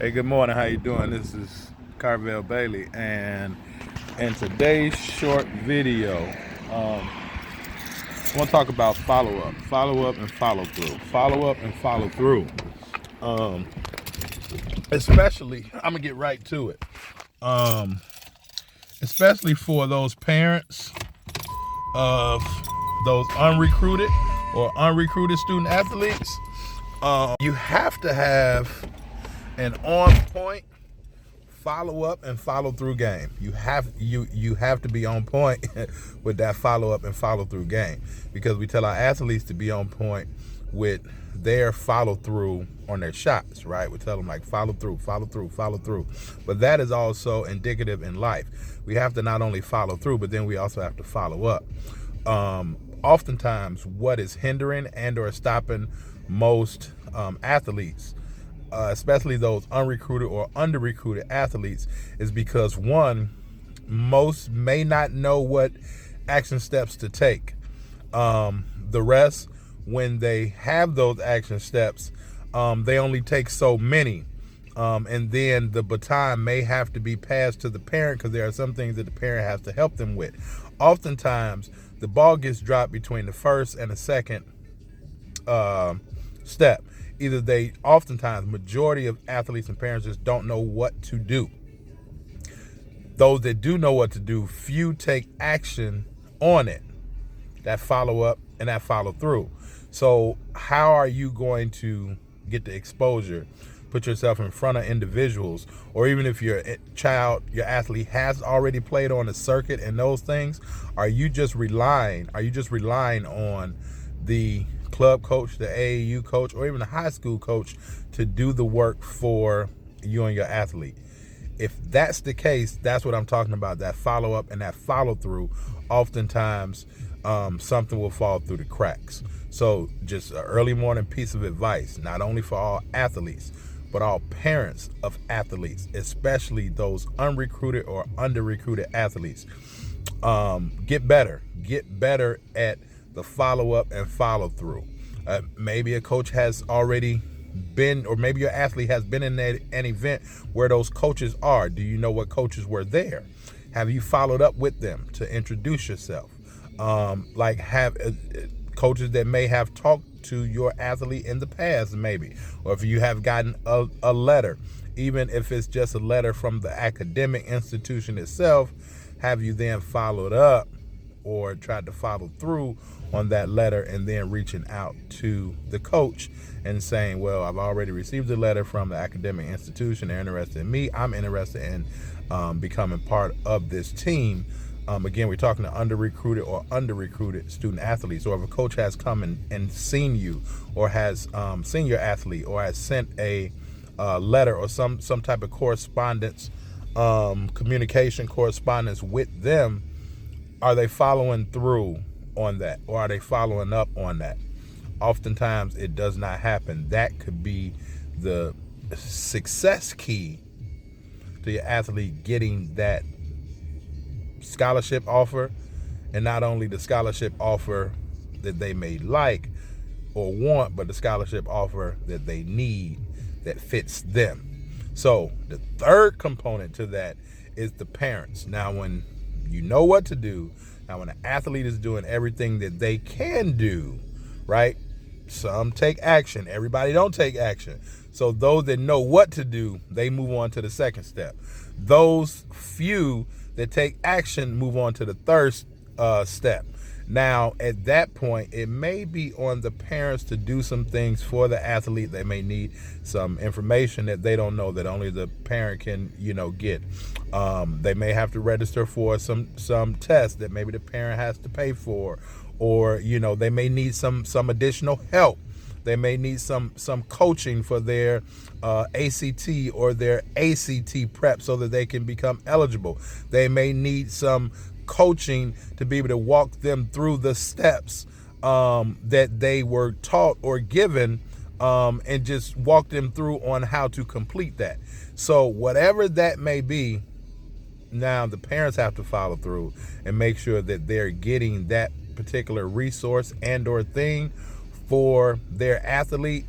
Hey, good morning. How you doing? This is Carvel Bailey, and in today's short video, I want to talk about follow up, and follow through, follow up and follow through. Um, Especially, I'm gonna get right to it. Um, Especially for those parents of those unrecruited student athletes. You have to have an on point follow up and follow through game. You have to be on point with that follow up and follow through game, because we tell our athletes to be on point with their follow through on their shots, right? We tell them like follow through, follow through, follow through. But that is also indicative in life. We have to not only follow through, but then we also have to follow up. Oftentimes what is hindering and or stopping most athletes, especially those unrecruited or under-recruited athletes, is because one, most may not know what action steps to take. The rest, when they have those action steps, they only take so many. And then the baton may have to be passed to the parent, because there are some things that the parent has to help them with. Oftentimes, the ball gets dropped between the first and the second step. Oftentimes, majority of athletes and parents just don't know what to do. Those that do know what to do, few take action on it, that follow up and that follow through. So how are you going to get the exposure, put yourself in front of individuals, or even if your athlete has already played on the circuit and those things, are you just relying on the club coach, the AAU coach, or even the high school coach to do the work for you and your athlete? If that's the case, that's what I'm talking about, that follow up and that follow through. Oftentimes something will fall through the cracks. So just an early morning piece of advice, not only for all athletes, but all parents of athletes, especially those unrecruited or under-recruited athletes. Get better at the follow up and follow through. Maybe a coach has already been, or maybe your athlete has been in an event where those coaches are. Do you know what coaches were there? Have you followed up with them to introduce yourself? Have coaches that may have talked to your athlete in the past, maybe, or if you have gotten a letter, even if it's just a letter from the academic institution itself, have you then followed up or tried to follow through on that letter, and then reaching out to the coach and saying, well, I've already received a letter from the academic institution. They're interested in me. I'm interested in becoming part of this team. Again, we're talking to under-recruited or under-recruited student athletes. Or if a coach has come and seen you, or has seen your athlete, or has sent a letter or some type of correspondence, communication correspondence with them, are they following through on that, or are they following up on that? Oftentimes it does not happen. That could be the success key to your athlete getting that scholarship offer, and not only the scholarship offer that they may like or want, but the scholarship offer that they need, that fits them. So the third component to that is the parents. Now, when you know what to do, now when an athlete is doing everything that they can do, right? Some take action. Everybody don't take action. So those that know what to do, they move on to the second step. Those few that take action move on to the third step. Now, at that point, it may be on the parents to do some things for the athlete. They may need some information that they don't know, that only the parent can, get. They may have to register for some tests that maybe the parent has to pay for, or, they may need some additional help. They may need some coaching for their ACT or their ACT prep so that they can become eligible. They may need some coaching to be able to walk them through the steps that they were taught or given, and just walk them through on how to complete that. So whatever that may be, now the parents have to follow through and make sure that they're getting that particular resource and or thing for their athlete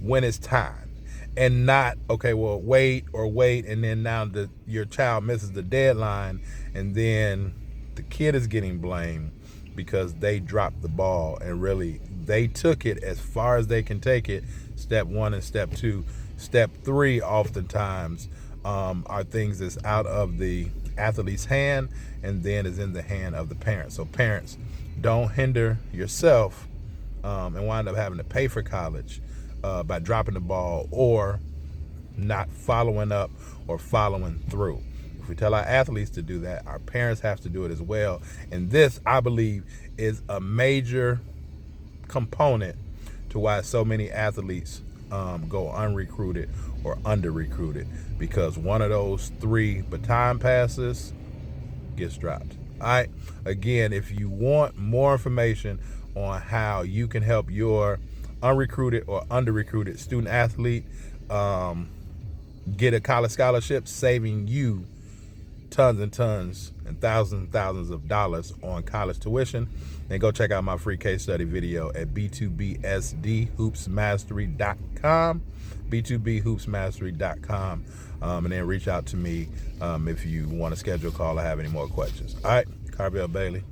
when it's time. and not, okay, well, wait, and then now your child misses the deadline, and then the kid is getting blamed because they dropped the ball, and really they took it as far as they can take it. Step 1 and step 2. Step 3 oftentimes are things that's out of the athlete's hand and then is in the hand of the parents. So parents, don't hinder yourself and wind up having to pay for college by dropping the ball or not following up or following through. If we tell our athletes to do that, our parents have to do it as well. And this, I believe, is a major component to why so many athletes go unrecruited or under-recruited, because one of those 3 baton passes gets dropped. All right. Again, if you want more information on how you can help your unrecruited or under-recruited student athlete get a college scholarship, saving you tons and tons and thousands of dollars on college tuition, then go check out my free case study video at b2bsdhoopsmastery.com, b2bhoopsmastery.com, and then reach out to me if you want to schedule a call or have any more questions. All right, Carvel Bailey.